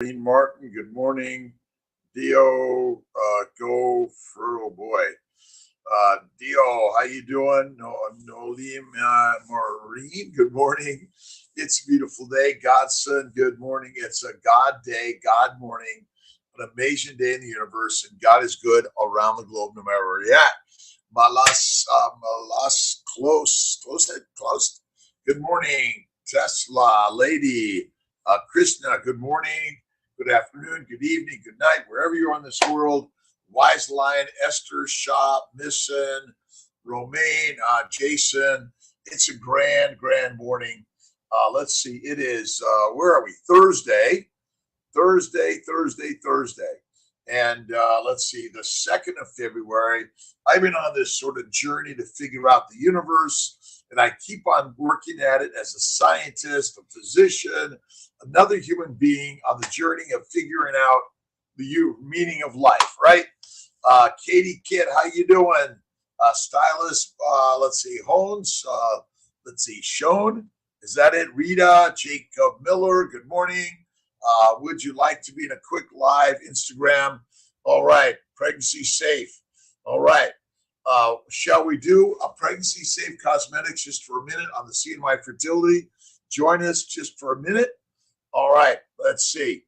Martin, good morning. Dio, go fertile boy. Dio, how you doing? Nolim Maureen, good morning. It's a beautiful day. Godson, good morning. It's a God day, God morning, an amazing day in the universe, and God is good around the globe, no matter where you're at. Malas, close. Good morning, Tesla, lady, Krishna. Good morning, good afternoon, good evening, good night, wherever you're in this world. Wise Lion, Esther, Shop, Misson, Romaine, Jason. It's a grand morning. Let's see. It is, where are we? Thursday. And let's see, the 2nd of February. I've been on this sort of journey to figure out the universe, and I keep on working at it as a scientist, a physician, another human being on the journey of figuring out the meaning of life, right? Katie Kidd, how you doing? Stylist, let's see, Hones, let's see, Sean, is that it? Rita, Jacob Miller, good morning. Would you like to be in a quick live Instagram? All right, pregnancy safe. All right. Shall we do a pregnancy safe cosmetics just for a minute on the CNY Fertility? Join us just for a minute. All right, let's see.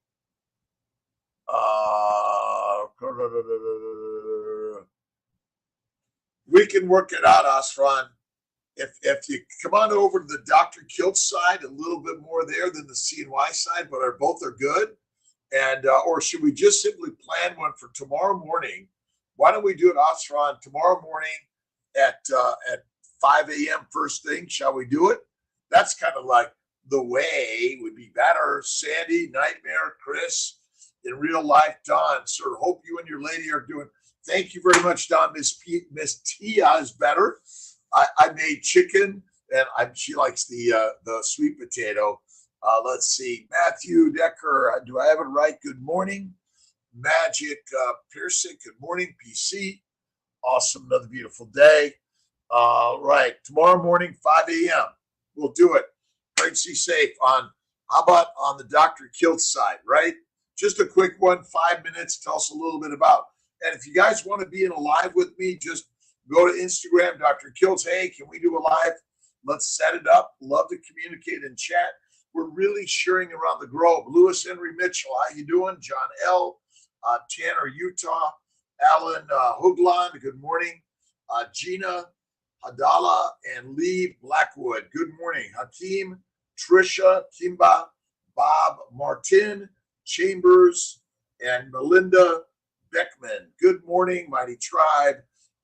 We can work it out, Asran. If you come on over to the Dr.Kiltz side, a little bit more there than the CNY side, but both are good. And or should we just simply plan one for tomorrow morning? Why don't we do it, Asran, tomorrow morning at 5 a.m. first thing? Shall we do it? That's kind of like the way would be better. Sandy, Nightmare, Chris, in real life, Don. Sir, hope you and your lady are doing. Thank you very much, Don. Miss Tia is better. I made chicken, and she likes the sweet potato. Let's see, Matthew Decker. Do I have it right? Good morning, Magic Pearson. Good morning, PC. Awesome, another beautiful day. Right, tomorrow morning, 5 a.m. We'll do it. Pregnancy safe on. How about on the Dr.Kiltz side? Right, just a quick one, 5 minutes. Tell us a little bit about. And if you guys want to be in a live with me, just go to Instagram, Dr. Kiltz. Hey, can we do a live? Let's set it up. Love to communicate and chat. We're really sharing around the globe. Lewis Henry Mitchell, how you doing? John L. Tanner, Utah. Alan Hoogland, good morning. Gina Hadala and Lee Blackwood, good morning. Hakeem, Trisha, Kimba, Bob Martin, Chambers, and Melinda Beckman. Good morning, Mighty Tribe.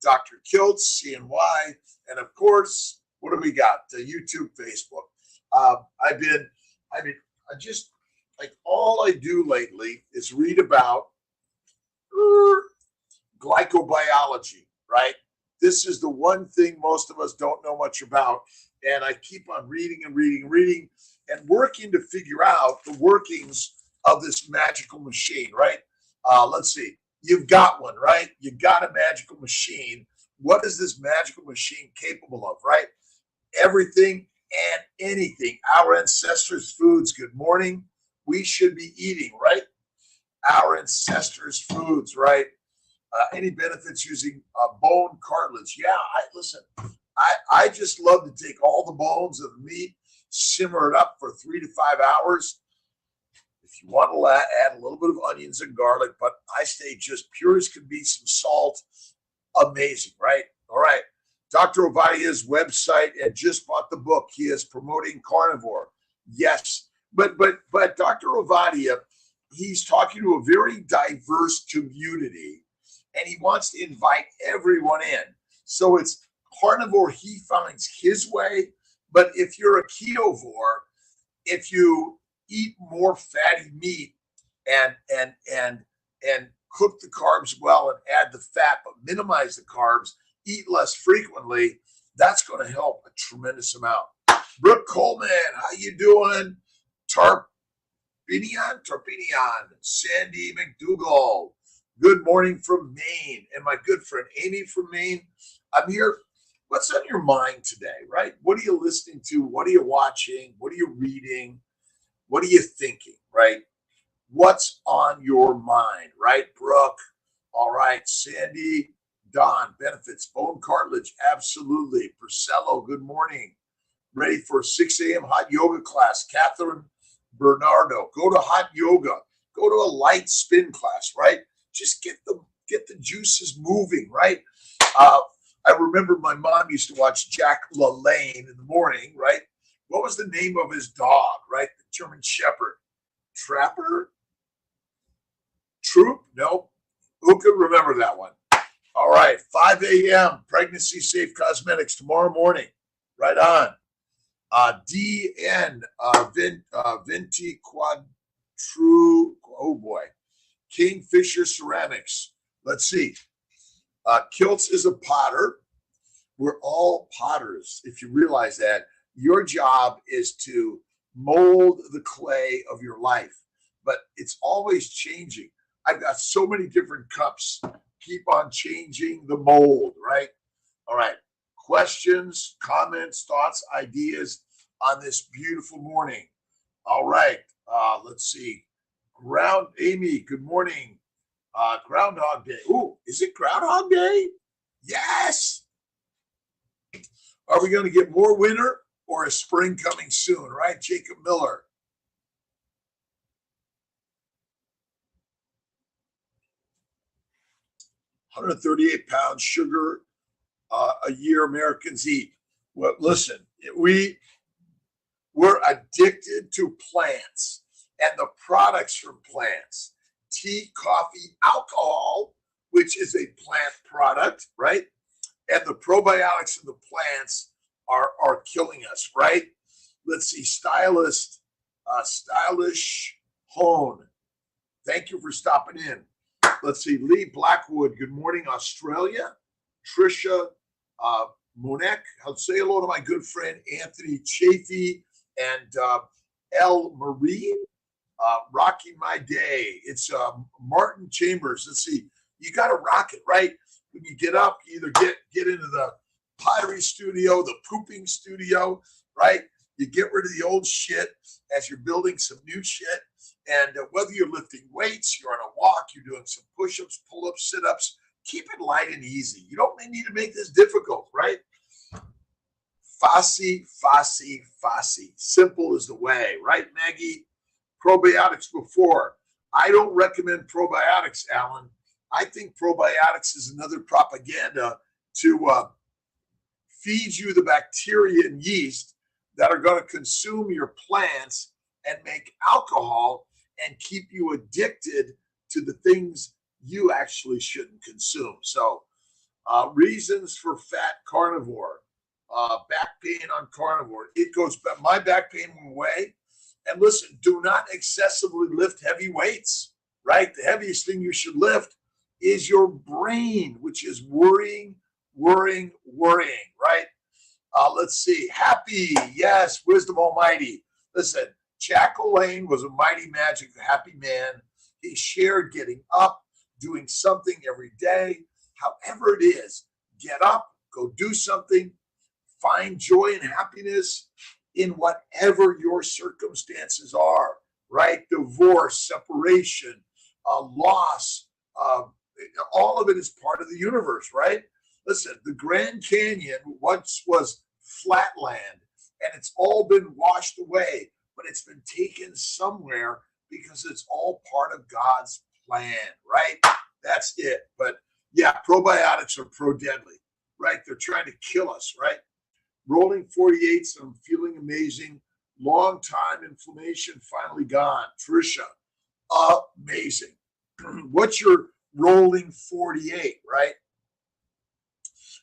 Dr. Kiltz, CNY, and of course, what do we got? The YouTube, Facebook. I just like all I do lately is read about glycobiology, right? This is the one thing most of us don't know much about, and I keep on reading and working to figure out the workings of this magical machine, right? Let's see. You've got one, right? You got a magical machine. What is this magical machine capable of, right? Everything and anything. Our ancestors' foods, good morning, we should be eating, right? Our ancestors' foods, right? Any benefits using bone cartilage? Yeah, listen, I just love to take all the bones of the meat, simmer it up for 3 to 5 hours. If you want to add a little bit of onions and garlic, but I stay just pure as can be, some salt. Amazing, right? All right. Dr. Ovadia's website and just bought the book. He is promoting Carnivore. Yes. But Dr. Ovadia, he's talking to a very diverse community, and he wants to invite everyone in. So it's Carnivore, he finds his way. But if you're a ketovore, if you eat more fatty meat and cook the carbs well and add the fat, but minimize the carbs, eat less frequently, that's going to help a tremendous amount. Brooke Coleman, how you doing? Tarpinian, Sandy McDougall, good morning from Maine. And my good friend Amy from Maine, I'm here. What's on your mind today, right? What are you listening to? What are you watching? What are you reading? What are you thinking, right? What's on your mind, right? Brooke. All right. Sandy, Don, benefits, bone cartilage. Absolutely. Priscello, good morning. Ready for 6 a.m. hot yoga class. Catherine Bernardo, go to hot yoga. Go to a light spin class, right? Just get the juices moving, right? I remember my mom used to watch Jack LaLanne in the morning, right? What was the name of his dog, right? The German Shepherd. Trapper? Troop? Nope. Who could remember that one? All right. 5 a.m. Pregnancy Safe Cosmetics tomorrow morning. Right on. DN Vinti Quadru. Oh boy. Kingfisher Ceramics. Let's see. Kiltz is a potter. We're all potters. If you realize that, your job is to mold the clay of your life, but it's always changing. I've got so many different cups. Keep on changing the mold, right? All right. Questions, comments, thoughts, ideas on this beautiful morning. All right. Let's see. Amy, good morning. Groundhog Day. Ooh, is it Groundhog Day? Yes. Are we going to get more winter or is spring coming soon, right? Jacob Miller. £138 sugar a year Americans eat. Well, listen, we're addicted to plants and the products from plants. Tea, coffee, alcohol, which is a plant product, right? And the probiotics in the plants are killing us, right? Let's see, Stylish Hone. Thank you for stopping in. Let's see, Lee Blackwood. Good morning, Australia. Trisha Monek. I'll say hello to my good friend Anthony Chafee and El Marie. Rocking my day. It's Martin Chambers. Let's see. You got to rock it, right? When you get up, you either get into the pottery studio, the pooping studio, right? You get rid of the old shit as you're building some new shit. And whether you're lifting weights, you're on a walk, you're doing some push-ups, pull-ups, sit-ups, keep it light and easy. You don't need to make this difficult, right? Fassi. Simple is the way, right, Maggie? Probiotics before. I don't recommend probiotics, Alan. I think probiotics is another propaganda to feed you the bacteria and yeast that are going to consume your plants and make alcohol and keep you addicted to the things you actually shouldn't consume. So reasons for fat carnivore, back pain on carnivore. It goes back. My back pain went away. And listen, do not excessively lift heavy weights, right? The heaviest thing you should lift is your brain, which is worrying, right? Let's see. Happy, yes, Wisdom Almighty. Listen, Jack LaLanne was a mighty magic, happy man. He shared getting up, doing something every day. However it is, get up, go do something, find joy and happiness in whatever your circumstances are, right? Divorce, separation, loss, all of it is part of the universe, right? Listen, the Grand Canyon once was flatland and it's all been washed away, but it's been taken somewhere because it's all part of God's plan, right? That's it. But yeah, probiotics are pro-deadly, right? They're trying to kill us, right? Rolling 48s, I'm feeling amazing. Long time inflammation finally gone. Trisha, amazing. What's your rolling 48, right?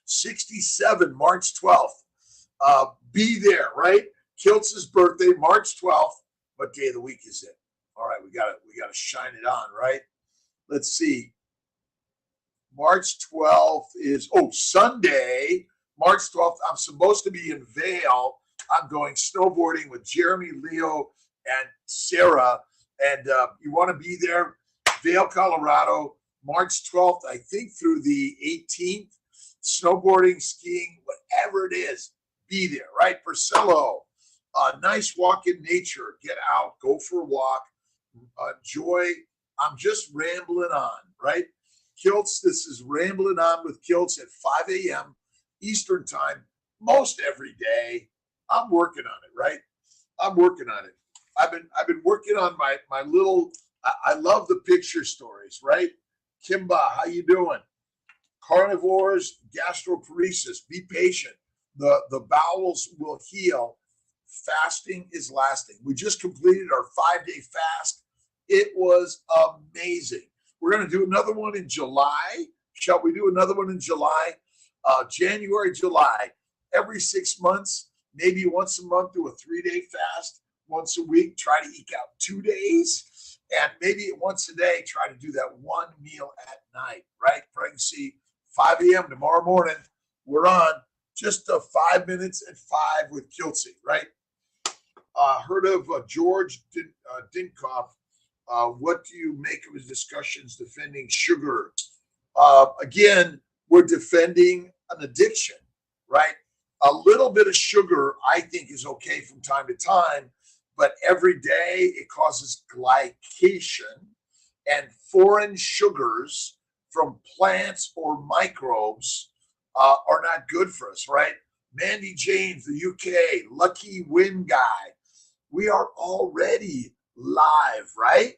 67, March 12th. Be there, right? Kiltz's birthday, March 12th. What day of the week is it? All right, we gotta shine it on, right? Let's see. March 12th is Sunday. March 12th, I'm supposed to be in Vail. I'm going snowboarding with Jeremy, Leo, and Sarah. And you want to be there, Vail, Colorado, March 12th, I think through the 18th. Snowboarding, skiing, whatever it is, be there, right? Priscello, nice walk in nature. Get out, go for a walk. Joy, I'm just rambling on, right? Kiltz, this is Rambling On with Kiltz at 5 a.m. Eastern time, most every day. I'm working on it, right? I'm working on it. I've been working on my little. I love the picture stories, right? Kimba, how you doing? Carnivores, gastroparesis. Be patient. The bowels will heal. Fasting is lasting. We just completed our 5-day fast. It was amazing. We're going to do another one in July. Shall we do another one in July? January, July. Every 6 months, maybe once a month, do a 3-day fast. Once a week, try to eke out 2 days. And maybe once a day, try to do that one meal at night, right? Pregnancy, 5 a.m. tomorrow morning. We're on just 5 minutes at 5 with Kiltzy, right? Heard of George Dinkoff. What do you make of his discussions defending sugar? Again, we're defending an addiction, right? A little bit of sugar, I think, is okay from time to time, but every day it causes glycation, and foreign sugars from plants or microbes are not good for us, right? Mandy James, the UK, Lucky Win Guy. We are already live, right?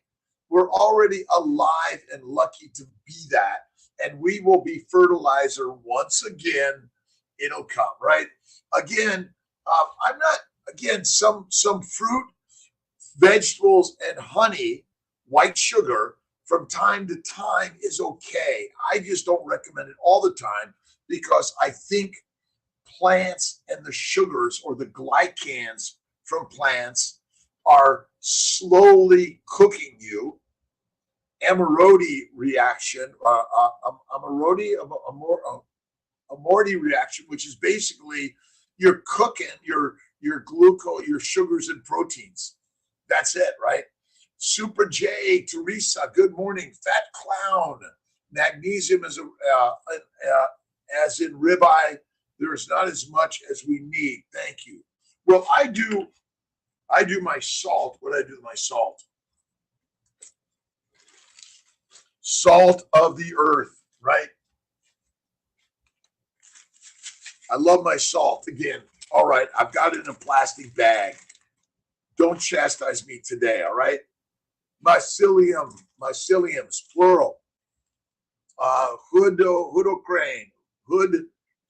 We're already alive and lucky to be that. And we will be fertilizer once again. It'll come, right? Again, I'm not, again, some fruit, vegetables, and honey, white sugar, from time to time is okay. I just don't recommend it all the time because I think plants and the sugars or the glycans from plants are slowly cooking you. Amorti reaction, Amorti reaction, which is basically you're cooking your glucose, your sugars and proteins. That's it, right? Super J, Teresa, good morning. Fat Clown, magnesium as in ribeye. There is not as much as we need. Thank you. Well, I do my salt. What do I do with my salt? Salt of the earth, right? I love my salt. Again, all right, I've got it in a plastic bag. Don't chastise me today, all right? Myceliums, plural. Hood Crane, Hood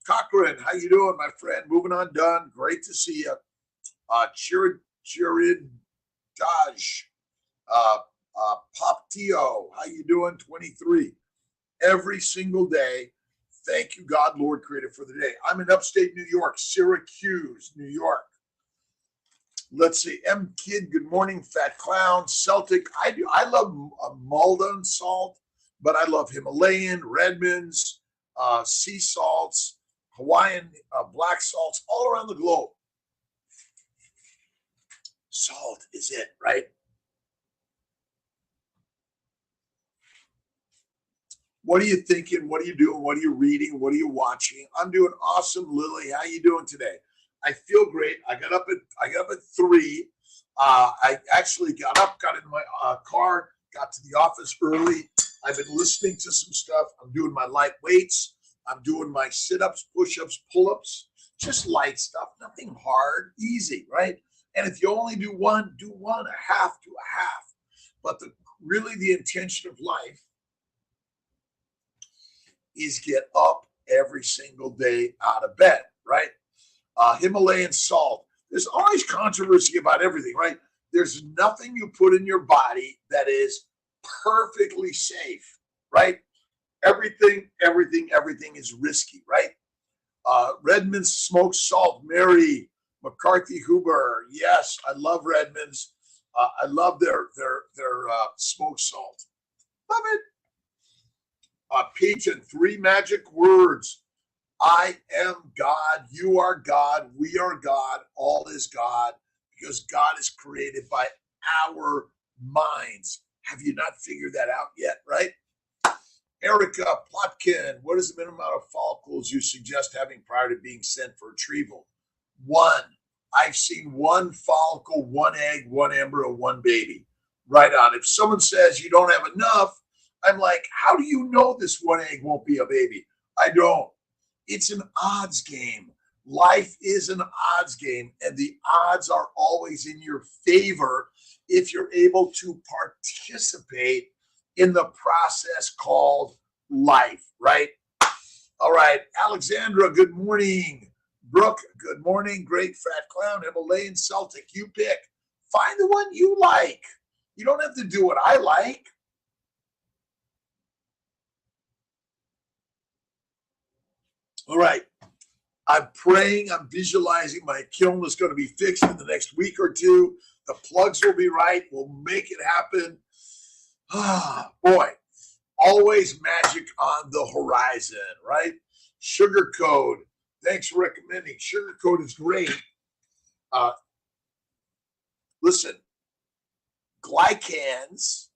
Cochran, how you doing, my friend? Moving on, done. Great to see you. Chirid Daj, Pop Tio, how you doing? 23. Every single day. Thank you, God, Lord, Creator, for the day. I'm in upstate New York, Syracuse, New York. Let's see. M Kid, good morning. Fat Clown, Celtic. I love Malden salt, but I love Himalayan, Redmond's, sea salts, Hawaiian black salts, all around the globe. Salt is it, right? What are you thinking? What are you doing? What are you reading? What are you watching? I'm doing awesome, Lily. How you doing today? I feel great. I got up at 3. I actually got in my car, got to the office early. I've been listening to some stuff. I'm doing my light weights. I'm doing my sit-ups, push-ups, pull-ups, just light stuff, nothing hard, easy, right? And if you only do one, a half to a half. But really the intention of life is get up every single day out of bed, right? Himalayan salt. There's always controversy about everything, right? There's nothing you put in your body that is perfectly safe, right? Everything is risky, right? Redmond's smoked salt, Mary McCarthy Huber. Yes, I love Redmond's. I love their smoked salt. Love it. Peach and 3 magic words. I am God, you are God, we are God, all is God, because God is created by our minds. Have you not figured that out yet, right? Erica Plotkin, what is the minimum amount of follicles you suggest having prior to being sent for retrieval? 1. I've seen 1 follicle, 1 egg, 1 embryo, 1 baby. Right on. If someone says you don't have enough, I'm like, how do you know this one egg won't be a baby? I don't. It's an odds game. Life is an odds game, and the odds are always in your favor if you're able to participate in the process called life, right? All right. Alexandra, good morning. Brooke, good morning. Great fat clown. Himalayan Celtic, you pick. Find the one you like. You don't have to do what I like. All right. I'm praying, I'm visualizing my kiln is going to be fixed in the next week or two. The plugs will be right. We'll make it happen. Ah, boy, always magic on the horizon, right? Sugar Code. Thanks for recommending. Sugar Code is great. Listen, glycans,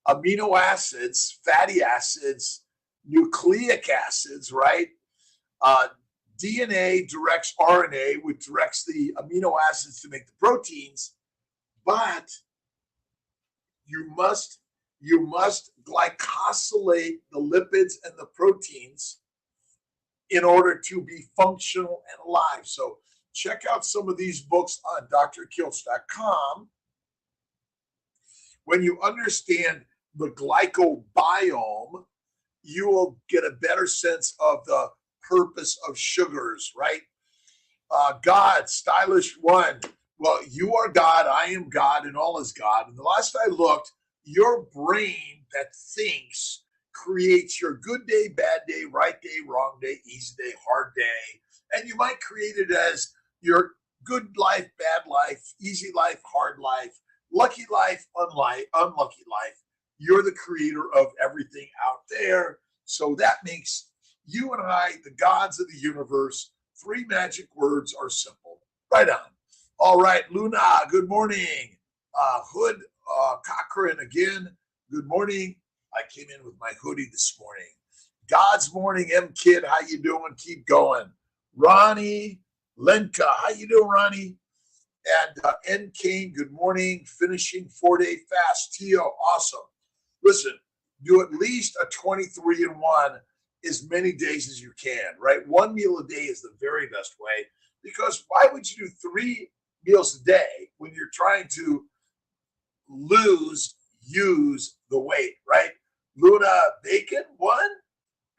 amino acids, fatty acids, nucleic acids, right? DNA directs RNA, which directs the amino acids to make the proteins, but you must glycosylate the lipids and the proteins in order to be functional and alive. So check out some of these books on drkiltz.com. When you understand the glycobiome, you will get a better sense of the purpose of sugars, right? God, stylish one. Well, you are God, I am God, and all is God. And the last I looked, your brain that thinks creates your good day, bad day, right day, wrong day, easy day, hard day. And you might create it as your good life, bad life, easy life, hard life, lucky life, unlucky life. You're the creator of everything out there. So that makes you and I, the gods of the universe. 3 magic words are simple. Right on. All right, Luna, good morning. Hood Cochran again, good morning. I came in with my hoodie this morning. God's morning, M Kid, how you doing? Keep going. Ronnie Lenka, how you doing, Ronnie? And N Kane, good morning. Finishing 4-day fast. Tio, awesome. Listen, do at least a 23-1 as many days as you can, right? 1 meal a day is the very best way, because why would you do 3 meals a day when you're trying to use the weight, right? Luna Bacon, 1.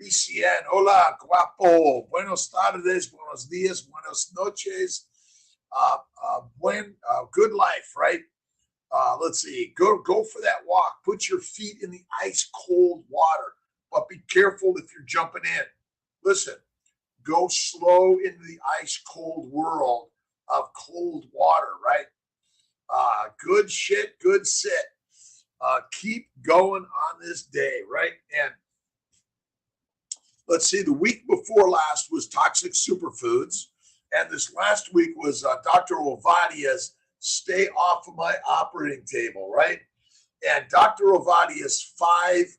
BCN, hola, guapo, buenos tardes, buenos días, buenas noches, good life, right? Let's see, go for that walk. Put your feet in the ice cold water, but be careful if you're jumping in. Listen, go slow into the ice cold world of cold water, right? Good shit, good sit. Keep going on this day, right? And let's see, the week before last was toxic superfoods. And this last week was Dr. Ovadia's stay off of my operating table, right? And Dr. Ovadia's five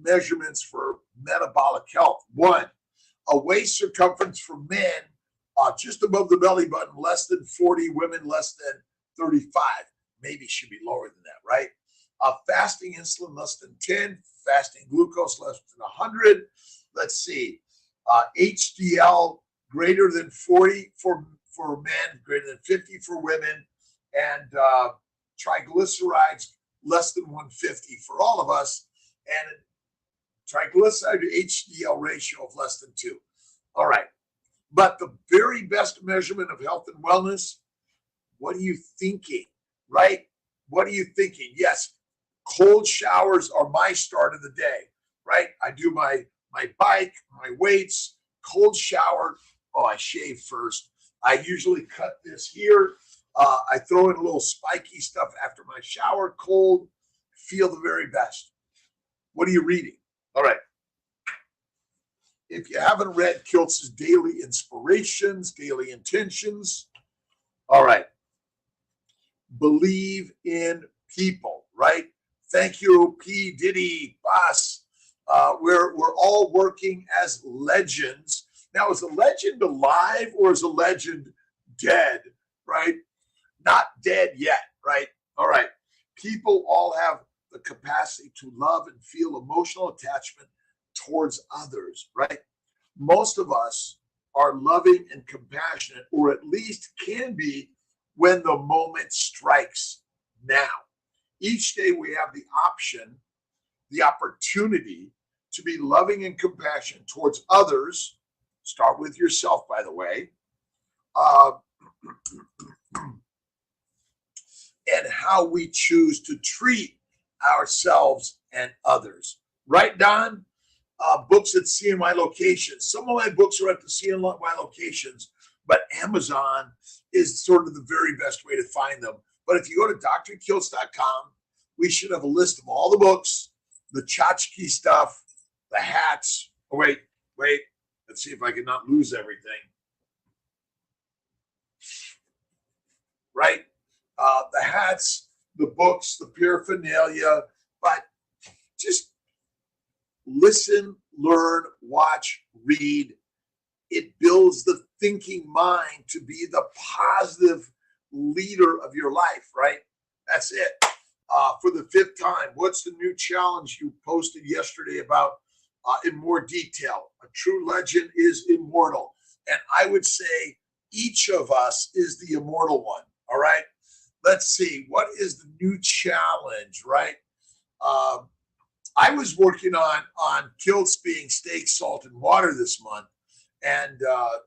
measurements for metabolic health. 1, a waist circumference for men just above the belly button, less than 40, women less than 35. Maybe should be lower than that, right? Fasting insulin less than 10, fasting glucose less than 100. Let's see, HDL greater than 40 for men, greater than 50 for women, and triglycerides less than 150 for all of us, and triglyceride to HDL ratio of less than 2. All right. But the very best measurement of health and wellness, what are you thinking, right? What are you thinking? Yes, cold showers are my start of the day, right? I do my bike, my weights, cold shower. Oh, I shave first. I usually cut this here. I throw in a little spiky stuff after my shower, cold, feel the very best. What are you reading? All right. If you haven't read Kiltz's Daily Inspirations, Daily Intentions, all right. Believe in people, right? Thank you, P. Diddy, Boss. We're all working as legends. Now, is a legend alive or is a legend dead, right? Not dead yet, right? All right. People all have the capacity to love and feel emotional attachment towards others, right? Most of us are loving and compassionate, or at least can be, when the moment strikes now. Each day we have the option, the opportunity to be loving and compassionate towards others. Start with yourself, by the way. And how we choose to treat ourselves and others. Right, Don? Books at CNY locations. Some of my books are at the CNY locations, but Amazon is sort of the very best way to find them. But if you go to drkiltz.com, we should have a list of all the books, the tchotchke stuff, the hats. Oh, wait. Let's see if I can not lose everything. Right? The hats, the books, the paraphernalia, but just listen, learn, watch, read. It builds the thinking mind to be the positive leader of your life, right? That's it. For the 5th time, what's the new challenge you posted yesterday about in more detail? A true legend is immortal. And I would say each of us is the immortal one, all right? Let's see, what is the new challenge, right? I was working on Kiltz being steak, salt, and water this month, and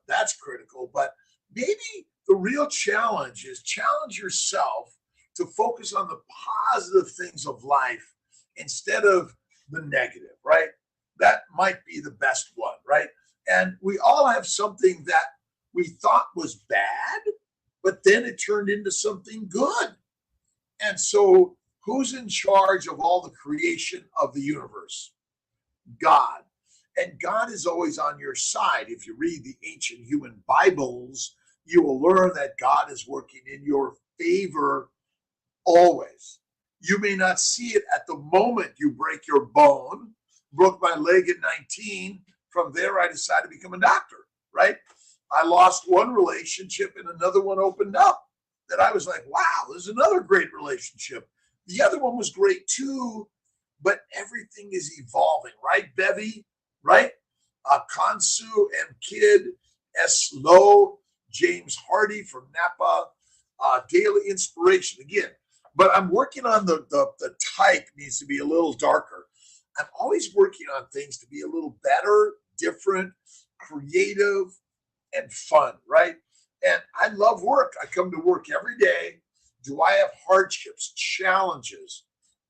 that's critical. But maybe the real challenge is challenge yourself to focus on the positive things of life instead of the negative, right? That might be the best one, right? And we all have something that we thought was bad, but then it turned into something good. And so who's in charge of all the creation of the universe? God. And God is always on your side. If you read the ancient human Bibles, you will learn that God is working in your favor always. You may not see it at the moment you break your bone. Broke my leg at 19. From there, I decided to become a doctor, right? I lost one relationship and another one opened up. That I was like, wow, there's another great relationship. The other one was great too, but everything is evolving, right, Bevy? Right? Kansu, M. Kidd, S. Lowe, James Hardy from Napa, Daily Inspiration. Again, but I'm working on the type needs to be a little darker. I'm always working on things to be a little better, different, creative, and fun, right? And I love work. I come to work every day. Do I have hardships, challenges,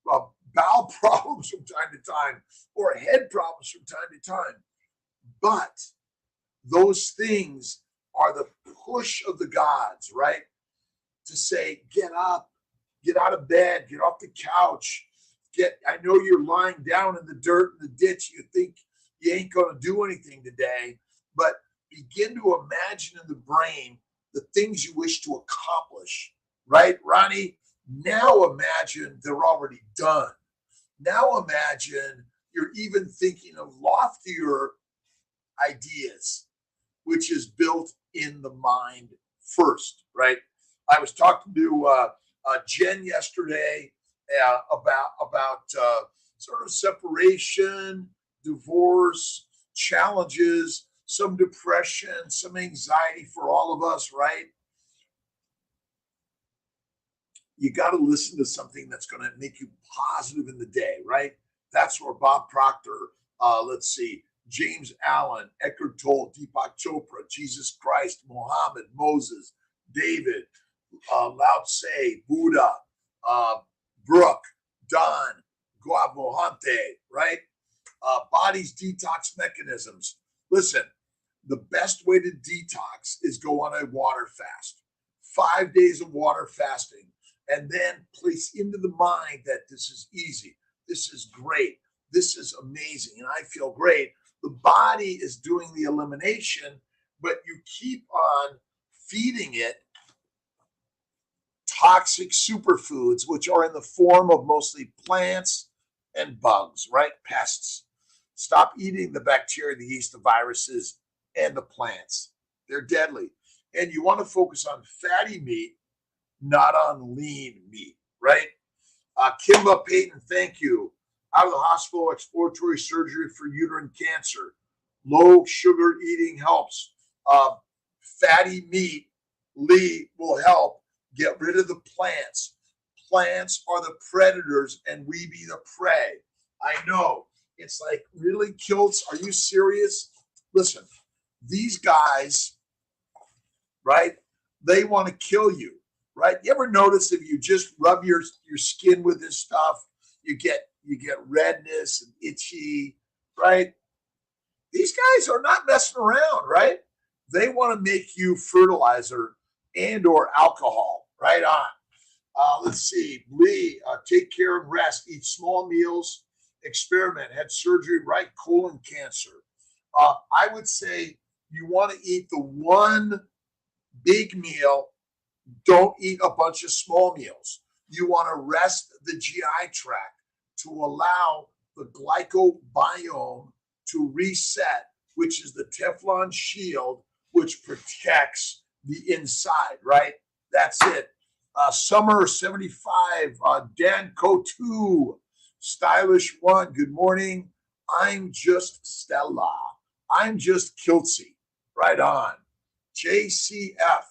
bowel problems from time to time, or head problems from time to time? But those things are the push of the gods, right? To say, get up, get out of bed, get off the couch. I know you're lying down in the dirt in the ditch. You think you ain't going to do anything today, but begin to imagine in the brain the things you wish to accomplish, right, Ronnie? Now imagine they're already done. Now imagine you're even thinking of loftier ideas, which is built in the mind first, right? I was talking to Jen yesterday about sort of separation, divorce, challenges, some depression, some anxiety for all of us, right? You got to listen to something that's going to make you positive in the day, right? That's where Bob Proctor, let's see, James Allen, Eckhart Tolle, Deepak Chopra, Jesus Christ, Muhammad, Moses, David, Lao Tse, Buddha, Brooke, Don, Guavmohante, right? Body's detox mechanisms. Listen, the best way to detox is go on a water fast. 5 days of water fasting. And then place into the mind that this is easy. This is great. This is amazing. And I feel great. The body is doing the elimination, but you keep on feeding it toxic superfoods, which are in the form of mostly plants and bugs, right? Pests. Stop eating the bacteria, the yeast, the viruses, and the plants. They're deadly. And you want to focus on fatty meat, not on lean meat, right? Kimba Payton, thank you. Out of the hospital, exploratory surgery for uterine cancer. Low sugar eating helps. Fatty meat, Lee, will help get rid of the plants. Plants are the predators and we be the prey. I know. It's like, really, Kiltz? Are you serious? Listen, these guys, right, they want to kill you, right? You ever notice if you just rub your skin with this stuff, you get redness and itchy, right? These guys are not messing around, right? They want to make you fertilizer and or alcohol. Right on. Let's see. Lee, take care and rest. Eat small meals. Experiment. Had surgery, right? Colon cancer. I would say you want to eat the one big meal. Don't eat a bunch of small meals. You want to rest the GI tract to allow the glycobiome to reset, which is the Teflon shield, which protects the inside, right? That's it. Summer 75, Dan Co2, Stylish One, good morning. I'm just Stella. I'm just Kiltzy. Right on. JCF,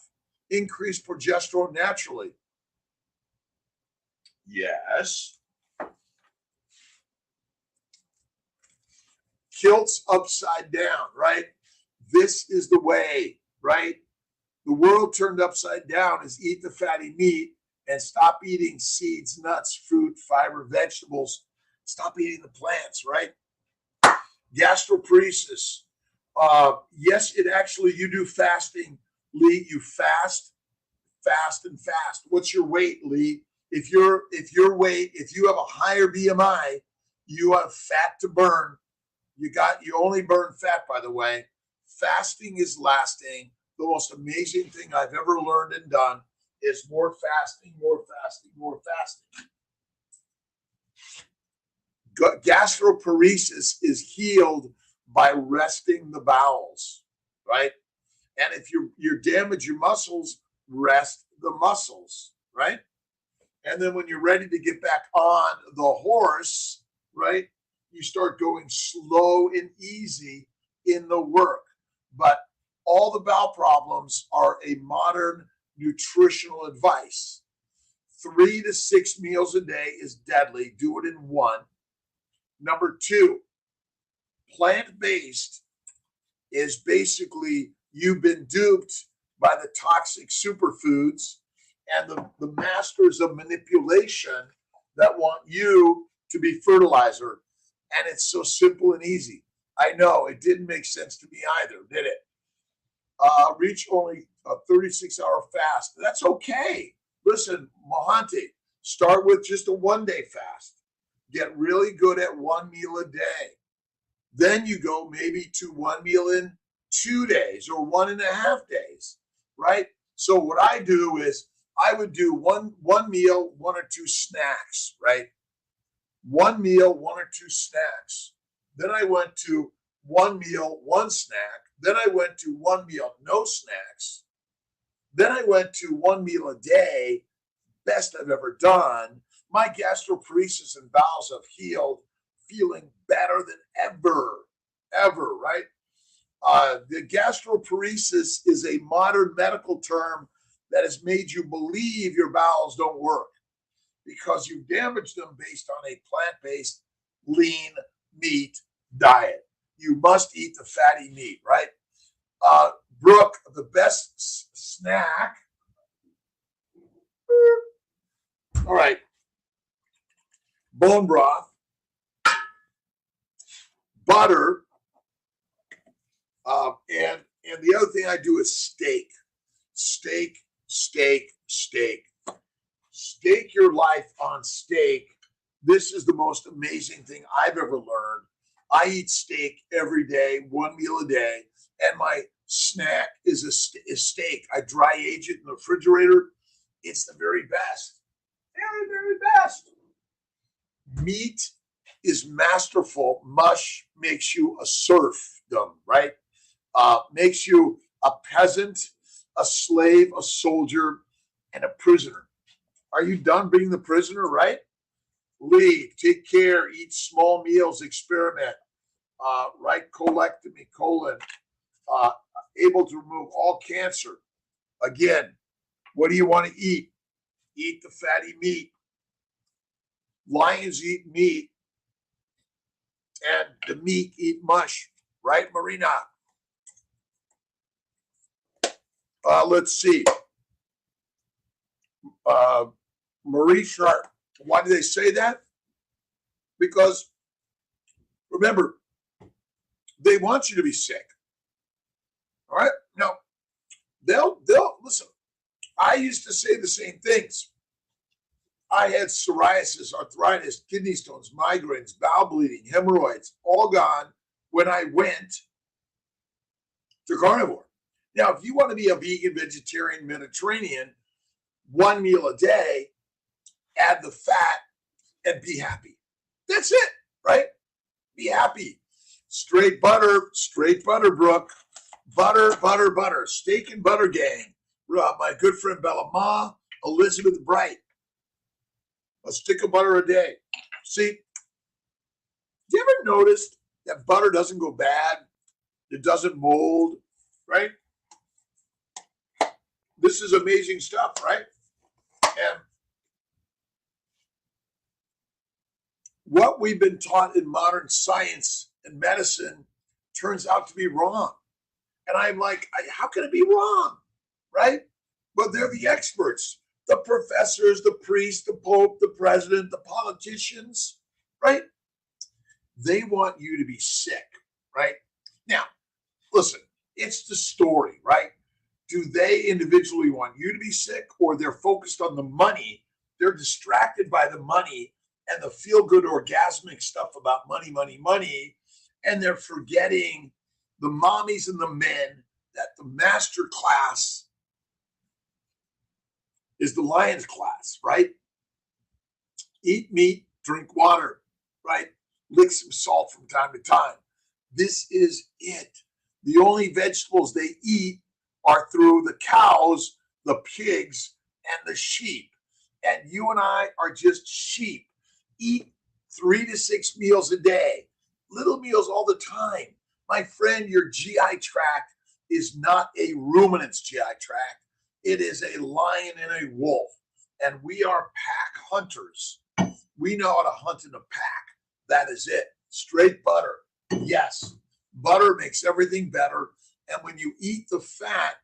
increase progesterone naturally. Yes. Kiltz upside down, right? This is the way, right? The world turned upside down is eat the fatty meat and stop eating seeds, nuts, fruit, fiber, vegetables. Stop eating the plants, right? Gastroparesis. Yes, it actually, you do fasting, Lee. You fast. What's your weight, Lee? If you have a higher BMI, you have fat to burn. You only burn fat, by the way. Fasting is lasting. The most amazing thing I've ever learned and done is more fasting. Gastroparesis is healed by resting the bowels, right? And if you damage your muscles, rest the muscles, right? And then when you're ready to get back on the horse, right, you start going slow and easy in the work. But all the bowel problems are a modern nutritional advice. 3 to 6 meals a day is deadly. Do it in one. Number 2, plant-based is basically you've been duped by the toxic superfoods and the masters of manipulation that want you to be fertilizer. And it's so simple and easy. I know it didn't make sense to me either, did it? Reach only a 36-hour fast. That's okay. Listen, Mahante, start with just a 1-day fast. Get really good at 1 meal a day. Then you go maybe to 1 meal in 2 days or 1.5 days, right? So what I do is I would do one meal, 1 or 2 snacks, right? 1 meal, 1 or 2 snacks. Then I went to 1 meal, 1 snack. Then I went to 1 meal, no snacks. Then I went to 1 meal a day, best I've ever done. My gastroparesis and bowels have healed, feeling better than ever, right? The gastroparesis is a modern medical term that has made you believe your bowels don't work because you've damaged them based on a plant-based, lean meat diet. You must eat the fatty meat, right? Brooke, the best snack. All right. Bone broth, butter, and the other thing I do is steak. Steak. Stake your life on steak. This is the most amazing thing I've ever learned. I eat steak every day, 1 meal a day, and my snack is steak. I dry age it in the refrigerator. It's the very best. Very best. Meat is masterful. Mush makes you a serfdom, right? Makes you a peasant, a slave, a soldier, and a prisoner. Are you done being the prisoner, right? lead, take care, eat small meals, experiment, right colectomy, colon, able to remove all cancer. Again, what do you want to eat? Eat the fatty meat. Lions eat meat, and the meat eat mush, right, Marina? Let's see. Marie Sharp. Why do they say that? Because remember, they want you to be sick. All right? Now, they'll listen. I used to say the same things. I had psoriasis, arthritis, kidney stones, migraines, bowel bleeding, hemorrhoids, all gone when I went to Carnivore. Now, if you want to be a vegan, vegetarian, Mediterranean, one meal a day, add the fat, and be happy. That's it, right? Be happy. Straight butter, Brooke. Butter, butter, butter. Steak and butter gang. My good friend Bella Ma, Elizabeth Bright. A stick of butter a day. See, you ever noticed that butter doesn't go bad? It doesn't mold, right? This is amazing stuff, right? And what we've been taught in modern science and medicine turns out to be wrong. And I'm like, how can it be wrong, right? But they're the experts. The professors, the priests, the pope, the president, the politicians, right? They want you to be sick, right? Now, listen, it's the story, right? Do they individually want you to be sick, or they're focused on the money? They're distracted by the money and the feel-good orgasmic stuff about money, money, money, and they're forgetting the mommies and the men that the master class is the lion's class, right? Eat meat, drink water, right? Lick some salt from time to time. This is it. The only vegetables they eat are through the cows, the pigs, and the sheep. And you and I are just sheep. Eat 3 to 6 meals a day, little meals all the time. My friend, your GI tract is not a ruminant's GI tract. It is a lion and a wolf. And we are pack hunters. We know how to hunt in a pack. That is it. Straight butter. Yes. Butter makes everything better. And when you eat the fat,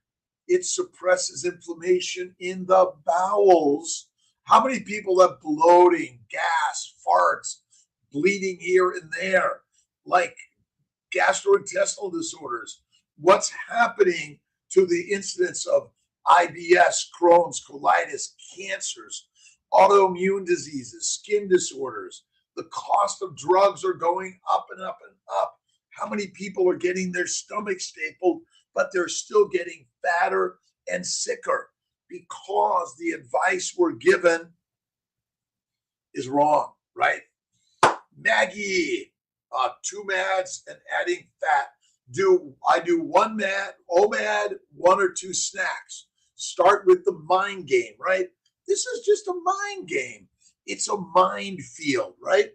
it suppresses inflammation in the bowels. How many people have bloating, gas, farts, bleeding here and there, like gastrointestinal disorders? What's happening to the incidence of IBS, Crohn's, colitis, cancers, autoimmune diseases, skin disorders? The cost of drugs are going up and up and up. How many people are getting their stomach stapled, but they're still getting fatter and sicker because the advice we're given is wrong, right? Maggie, 2 MADs and adding fat. I do 1 MAD, OMAD, 1 or 2 snacks. Start with the mind game, right? This is just a mind game. It's a minefield, right?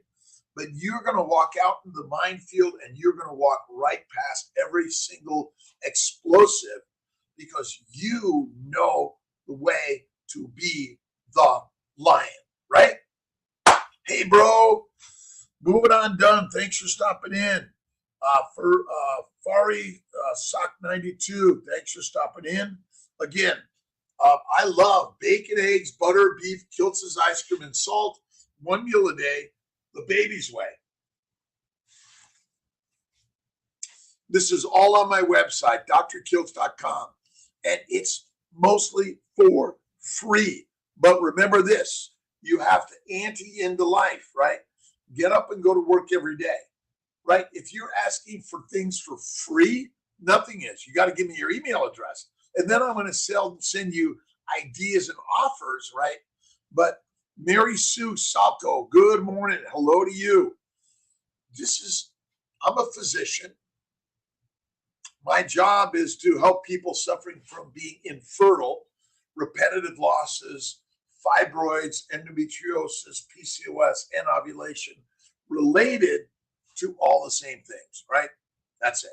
But you're going to walk out in the minefield and you're going to walk right past every single explosive because you know the way to be the lion, right? Hey, bro, moving on done. Thanks for stopping in. For Fari Sock 92, thanks for stopping in. Again, I love bacon, eggs, butter, beef, Kiltz's ice cream, and salt. 1 meal a day, the baby's way. This is all on my website, drkiltz.com, and it's mostly for free. But remember this, you have to ante into life, right? Get up and go to work every day, right? If you're asking for things for free, nothing is. You got to give me your email address. And then I'm going to send you ideas and offers, right? But Mary Sue Salto, good morning. Hello to you. I'm a physician. My job is to help people suffering from being infertile, repetitive losses, fibroids, endometriosis, PCOS, and ovulation related to all the same things, right? That's it.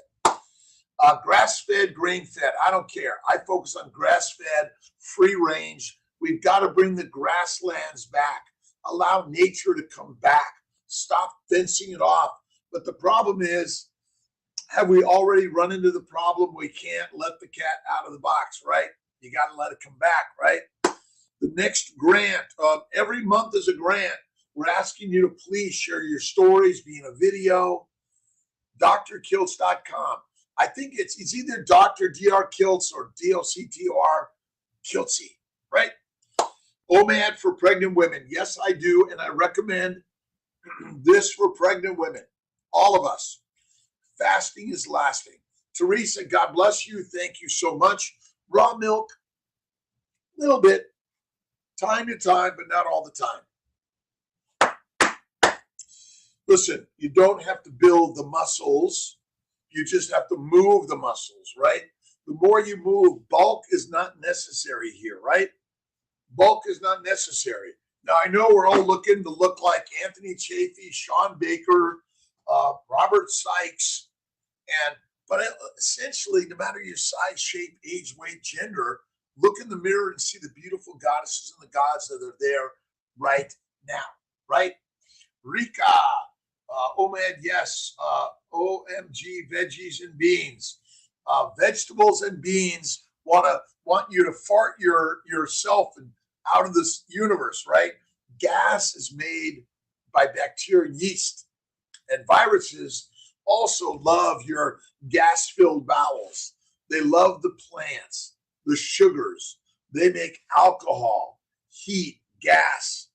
Grass-fed, grain-fed, I don't care. I focus on grass-fed, free range. We've got to bring the grasslands back, allow nature to come back, stop fencing it off. But the problem is, have we already run into the problem? We can't let the cat out of the box, right? You got to let it come back, right? The next grant, every month is a grant. We're asking you to please share your stories, be in a video. Dr.Kiltz.com. I think it's either Dr. Kiltz or DOCTOR Kiltzy, right? OMAD for pregnant women. Yes, I do. And I recommend this for pregnant women. All of us. Fasting is lasting. Teresa, God bless you. Thank you so much. Raw milk, a little bit, time to time, but not all the time. Listen, you don't have to build the muscles. You just have to move the muscles, right? The more you move, bulk is not necessary here, right? Bulk is not necessary. Now, I know we're all looking to look like Anthony Chafee, Sean Baker, Robert Sykes, but essentially, no matter your size, shape, age, weight, gender, look in the mirror and see the beautiful goddesses and the gods that are there right now, right? Rika, OMAD, yes. OMG, veggies and beans. Vegetables and beans want you to fart yourself and out of this universe, right? Gas is made by bacteria and yeast, and viruses also love your gas-filled bowels. They love the plants, the sugars. They make alcohol, heat, gas,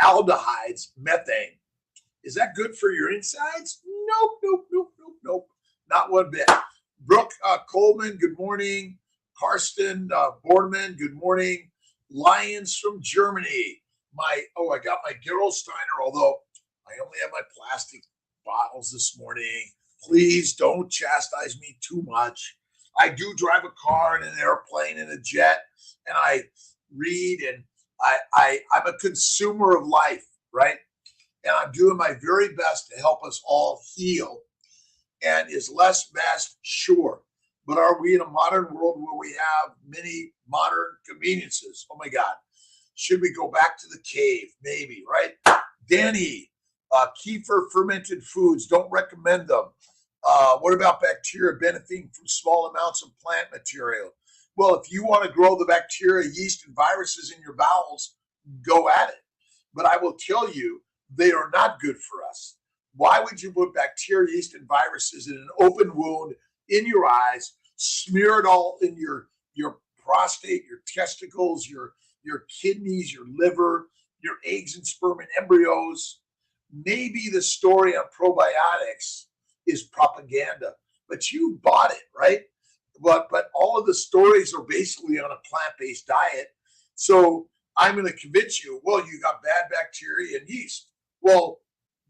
aldehydes, methane. Is that good for your insides? Nope, nope, nope, nope, nope. Not one bit. Brooke Coleman, good morning. Karsten Borneman, good morning. Lions from Germany. I got my Gerolsteiner, although I only have my plastic bottles this morning. Please don't chastise me too much. I do drive a car and an airplane and a jet, and I read, and I'm a consumer of life, right? And I'm doing my very best to help us all heal. And is less best? Sure. But are we in a modern world where we have many modern conveniences? Oh my God. Should we go back to the cave? Maybe, right? Danny, kefir fermented foods, don't recommend them. What about bacteria benefiting from small amounts of plant material? Well, if you want to grow the bacteria, yeast, and viruses in your bowels, go at it. But I will tell you, they are not good for us. Why would you put bacteria, yeast, and viruses in an open wound in your eyes, smear it all in your prostate, your testicles, your kidneys, your liver, your eggs and sperm and embryos? Maybe the story on probiotics is propaganda, but you bought it, right? But all of the stories are basically on a plant-based diet. So I'm going to convince you, well, you got bad bacteria and yeast. Well,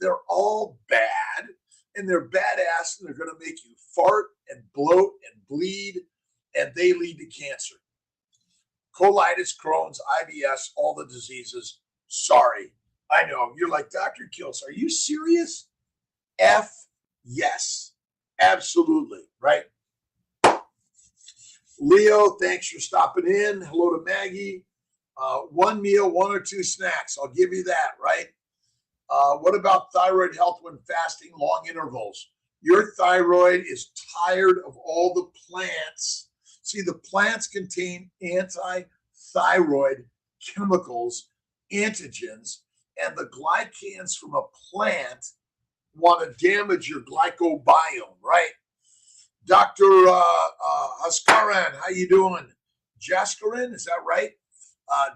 they're all bad, and they're badass, and they're going to make you fart and bloat and bleed, and they lead to cancer. Colitis, Crohn's, IBS, all the diseases. Sorry. I know. You're like, Dr. Kiltz, are you serious? Yes. Absolutely. Right? Leo, thanks for stopping in. Hello to Maggie. One meal, one or two snacks. I'll give you that, right? What about thyroid health when fasting long intervals? Your thyroid is tired of all the plants. See, the plants contain anti-thyroid chemicals, antigens, and the glycans from a plant want to damage your glycobiome, right? Dr. Haskaran, how you doing? Jaskaran, is that right?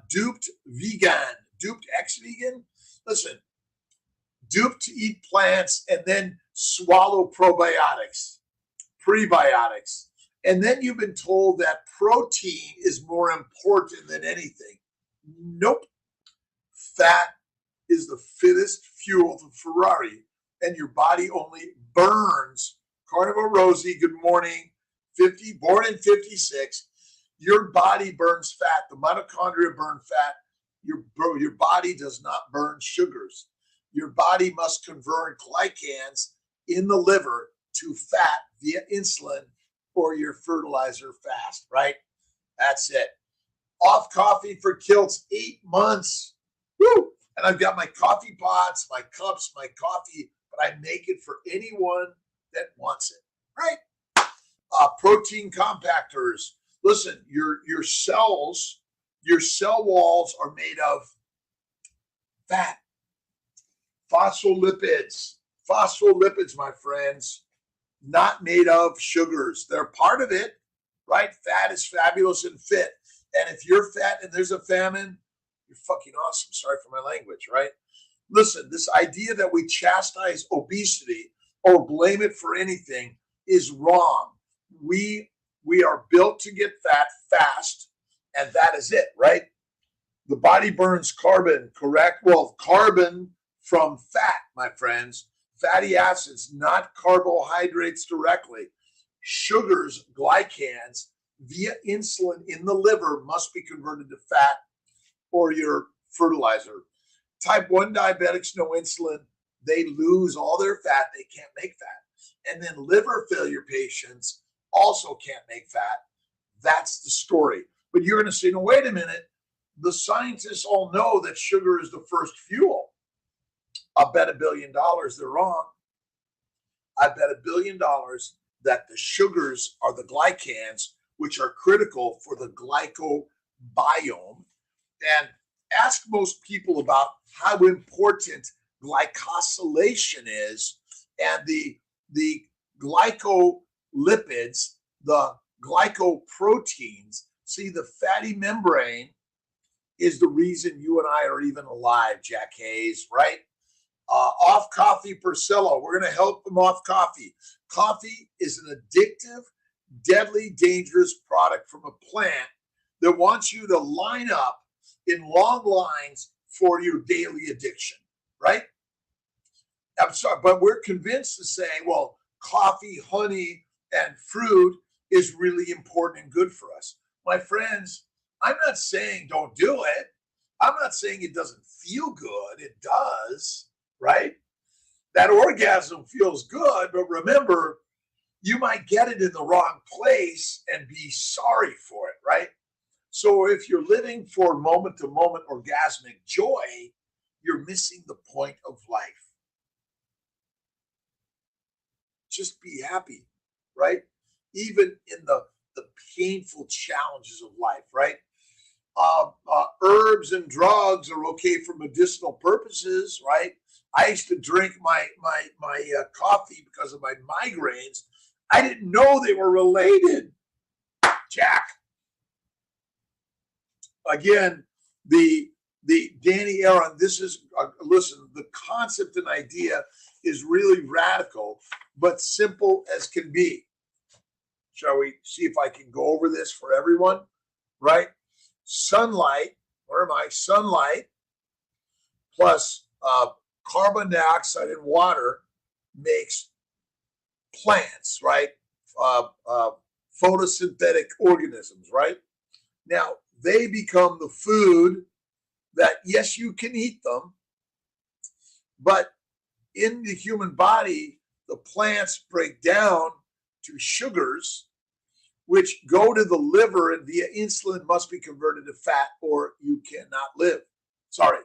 Duped vegan, duped ex-vegan? Listen, duped to eat plants and then swallow probiotics, prebiotics. And then you've been told that protein is more important than anything. Nope. Fat is the fittest fuel to Ferrari, and your body only burns. Carnivore Rosie, good morning. 50, born in 56. Your body burns fat. The mitochondria burn fat Your body does not burn sugars. Your body must convert glycans in the liver to fat via insulin or your fertilizer fast, right? That's it. Off coffee for Kiltz, 8 months. Woo! And I've got my coffee pots, my cups, my coffee, but I make it for anyone that wants it, right? Protein compactors. Listen, your cells, your cell walls are made of fat, phospholipids. Phospholipids, my friends, not made of sugars. They're part of it, right? Fat is fabulous and fit. And if you're fat and there's a famine, you're fucking awesome. Sorry for my language, right? Listen, this idea that we chastise obesity or blame it for anything is wrong. We are built to get fat fast, and that is it, right? The body burns carbon, correct? Well, carbon from fat, my friends. Fatty acids, not carbohydrates directly. Sugars, glycans, via insulin in the liver must be converted to fat or your fertilizer. Type 1 diabetics, no insulin. They lose all their fat. They can't make fat. And then liver failure patients also can't make fat. That's the story. But you're going to say, no, wait a minute. The scientists all know that sugar is the first fuel. I'll bet $1 billion they're wrong. I bet $1 billion that the sugars are the glycans, which are critical for the glycobiome. And ask most people about how important glycosylation is, and the glycolipids, the glycoproteins. See, the fatty membrane is the reason you and I are even alive, Jack Hayes, right? Off coffee Priscilla. We're going to help them off coffee. Coffee is an addictive, deadly, dangerous product from a plant that wants you to line up in long lines for your daily addiction, right? I'm sorry, but we're convinced to say, well, coffee, honey, and fruit is really important and good for us. My friends, I'm not saying don't do it. I'm not saying it doesn't feel good. It does, right? That orgasm feels good, but remember, you might get it in the wrong place and be sorry for it, right? So if you're living for moment-to-moment orgasmic joy, you're missing the point of life. Just be happy, right? Even in the painful challenges of life, right? Herbs and drugs are okay for medicinal purposes, right? I used to drink my coffee because of my migraines. I didn't know they were related, Jack. Again, the Danny Aaron, this is, listen, the concept and idea is really radical, but simple as can be. Shall we see if I can go over this for everyone, right? Sunlight, where am I? Sunlight plus carbon dioxide and water makes plants, right? Photosynthetic organisms, right? Now, they become the food that, yes, you can eat them, but in the human body, the plants break down to sugars, which go to the liver and via insulin must be converted to fat or you cannot live. Sorry.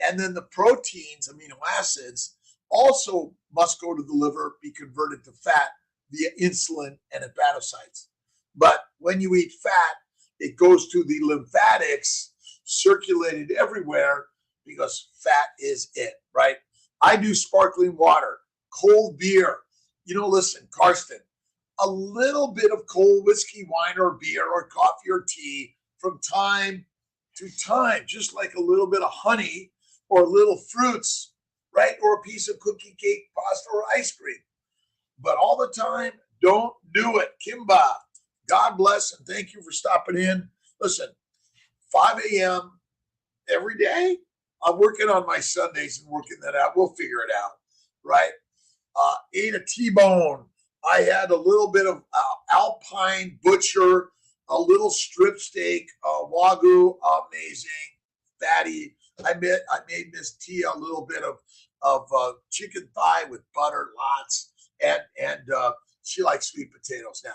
And then the proteins, amino acids, also must go to the liver, be converted to fat via insulin and hepatocytes. But when you eat fat, it goes to the lymphatics, circulated everywhere, because fat is it, right? I do sparkling water, cold beer. You know, listen, Karsten, a little bit of cold whiskey, wine, or beer, or coffee, or tea from time to time, just like a little bit of honey or little fruits, right? Or a piece of cookie, cake, pasta, or ice cream. But all the time, don't do it. Kimba, God bless, and thank you for stopping in. Listen, 5 a.m. every day. I'm working on my Sundays and working that out. We'll figure it out, right? Ate a T-bone. I had a little bit of Alpine Butcher, a little strip steak, Wagyu, amazing. fatty. I made Miss Tia a little bit of chicken thigh with butter, lots, and she likes sweet potatoes. Now,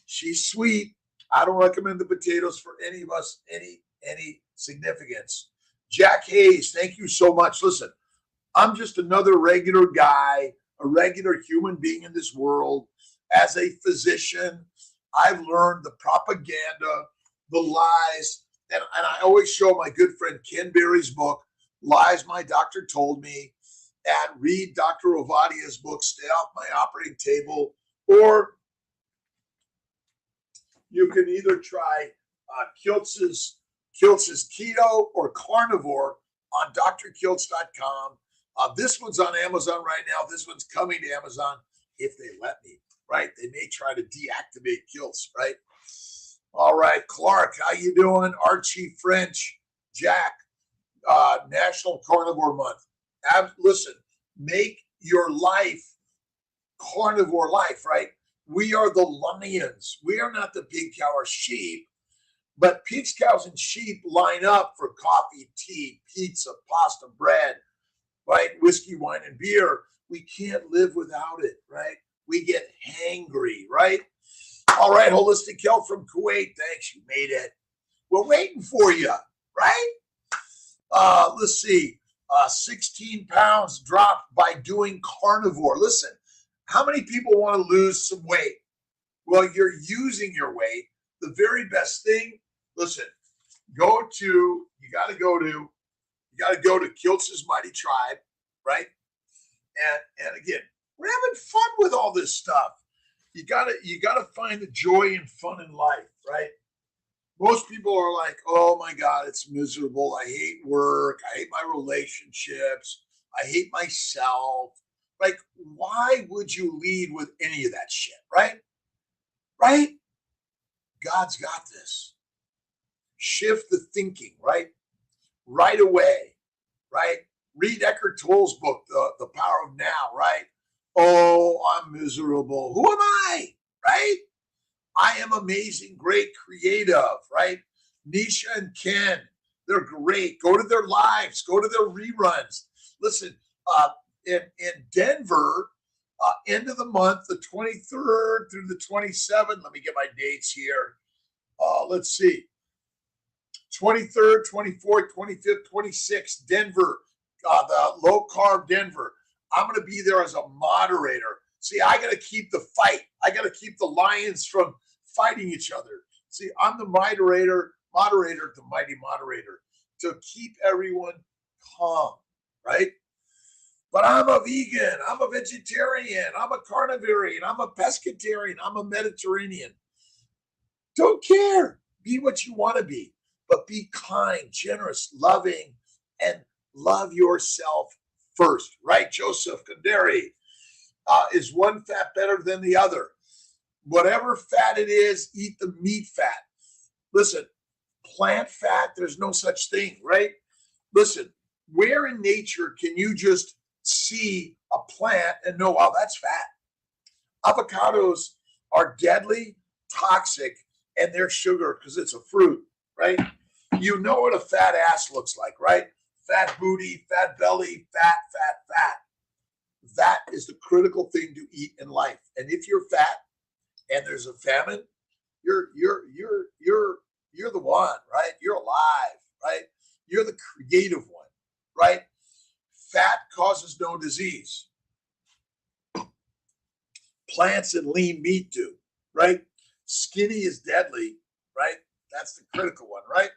she's sweet. I don't recommend the potatoes for any of us, any significance. Jack Hayes, thank you so much. Listen, I'm just another regular guy, a regular human being in this world. As a physician, I've learned the propaganda, the lies, and I always show my good friend Ken Berry's book, Lies My Doctor Told Me, and read Dr. Ovadia's book, Stay Off My Operating Table, or you can either try Kiltz's Keto or Carnivore on drkiltz.com. This one's on Amazon right now. This one's coming to Amazon if they let me, right? They may try to deactivate Kiltz, right? All right, Clark, how you doing? Archie French, Jack, National Carnivore Month. Listen, make your life carnivore life, right? We are the lions. We are not the pig, cow, or sheep, but pigs, cows, and sheep line up for coffee, tea, pizza, pasta, bread, right? Whiskey, wine, and beer. We can't live without it, right? We get hangry, right? All right, Holistic Health from Kuwait. Thanks, you made it. We're waiting for you, right? Let's see. 16 pounds dropped by doing carnivore. Listen, how many people want to lose some weight? Well, you're using your weight. The very best thing, listen, you got to go to Kiltz's Mighty Tribe, right? And again, we're having fun with all this stuff. You gotta find the joy and fun in life, right? Most people are like, oh my God, it's miserable. I hate work. I hate my relationships. I hate myself. Like, why would you lead with any of that shit, right? Right? God's got this. Shift the thinking, right? Right away, right? Read Eckhart Tolle's book, The Power of Now, right? Oh, I'm miserable. Who am I, right? I am amazing, great, creative, right? Nisha and Ken, they're great. Go to their lives. Go to their reruns. Listen, in Denver, end of the month, the 23rd through the 27th. Let me get my dates here. Let's see. 23rd, 24th, 25th, 26th, Denver, the low carb Denver. I'm going to be there as a moderator. See, I got to keep the fight. I got to keep the lions from fighting each other. See, I'm the moderator, the mighty moderator, to keep everyone calm, right? But I'm a vegan, I'm a vegetarian, I'm a carnivore, I'm a pescatarian, I'm a Mediterranean. Don't care. Be what you want to be, but be kind, generous, loving, and love yourself first, right? Joseph Kandari, is one fat better than the other? Whatever fat it is, eat the meat fat. Listen, plant fat, there's no such thing, right? Listen, where in nature can you just see a plant and know, wow, that's fat? Avocados are deadly, toxic, and they're sugar because it's a fruit, right? You know what a fat ass looks like, right? Fat booty, fat belly, fat. That is the critical thing to eat in life. And if you're fat and there's a famine, you're the one, right? You're alive, right? You're the creative one, right? Fat causes no disease. Plants and lean meat do, right? Skinny is deadly, right? That's the critical one, right?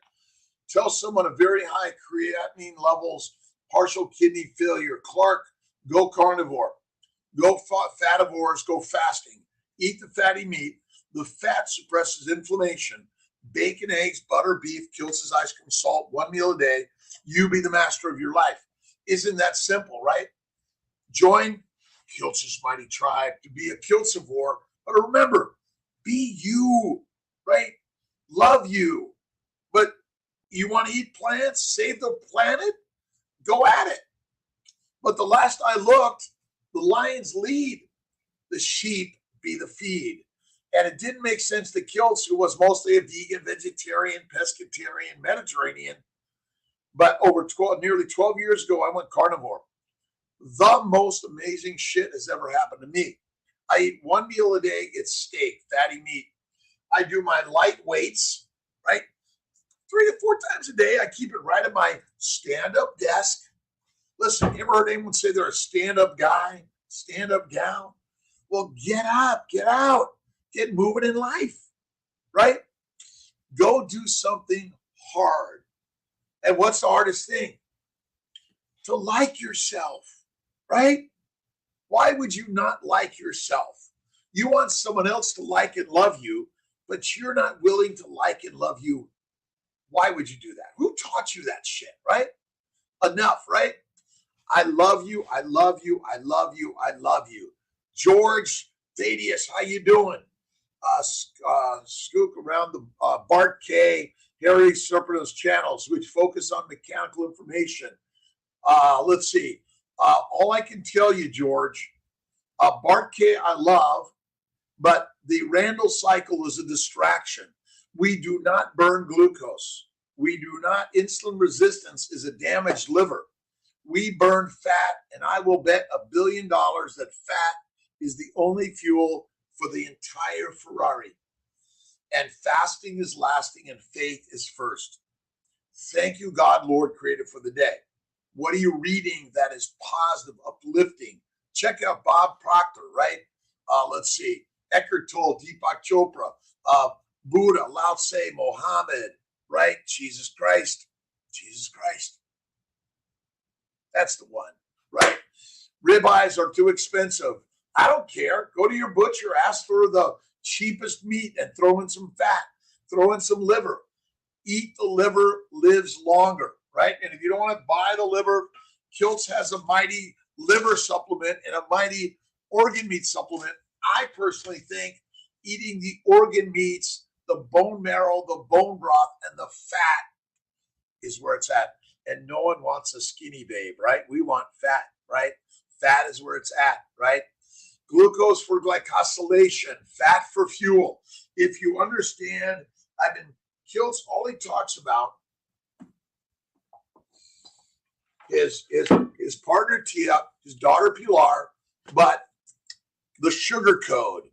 Tell someone a very high creatinine levels, partial kidney failure. Clark, go carnivore. Go fativores, go fasting. Eat the fatty meat. The fat suppresses inflammation. Bacon, eggs, butter, beef, Kiltz's ice cream, salt, one meal a day. You be the master of your life. Isn't that simple, right? Join Kiltz's Mighty Tribe to be a Kiltzivore. But remember, be you, right? Love you. But you want to eat plants, save the planet? Go at it. But the last I looked, the lions lead, the sheep be the feed. And it didn't make sense to Kiltz, who was mostly a vegan, vegetarian, pescatarian, Mediterranean, But over nearly 12 years ago, I went carnivore. The most amazing shit has ever happened to me. I eat one meal a day. It's steak, fatty meat. I do my light weights, right? 3 to 4 times a day. I keep it right at my stand-up desk. Listen, you ever heard anyone say they're a stand-up guy, stand-up gal? Well, get up, get out, get moving in life, right? Go do something hard. And what's the hardest thing? To like yourself, right? Why would you not like yourself? You want someone else to like and love you, but you're not willing to like and love you. Why would you do that? Who taught you that shit, right? Enough, right? I love you. I love you. I love you. I love you. George Thaddeus, how you doing? Skook around the Bart K, Harry Serpino's channels, which focus on mechanical information. Let's see. All I can tell you, George, Bart K I love, but the Randall cycle is a distraction. We do not burn glucose. We do not. Insulin resistance is a damaged liver. We burn fat, and I will bet $1 billion that fat is the only fuel for the entire Ferrari. And fasting is lasting, and faith is first. Thank you, God, Lord, Creator, for the day. What are you reading that is positive, uplifting? Check out Bob Proctor, right? Let's see. Eckhart Tolle, Deepak Chopra, Buddha, Lao Tse, Mohammed, right? Jesus Christ. Jesus Christ. That's the one, right? Ribeyes are too expensive. I don't care. Go to your butcher, ask for the cheapest meat and throw in some fat, throw in some liver. Eat the liver, lives longer, right? And if you don't want to buy the liver, Kiltz has a mighty liver supplement and a mighty organ meat supplement. I personally think eating the organ meats, the bone marrow, the bone broth, and the fat is where it's at. And no one wants a skinny babe, right? We want fat, right? Fat is where it's at, right? Glucose for glycosylation, fat for fuel. If you understand, Kiltz, all he talks about is his partner Tia, his daughter Pilar, but the sugar code.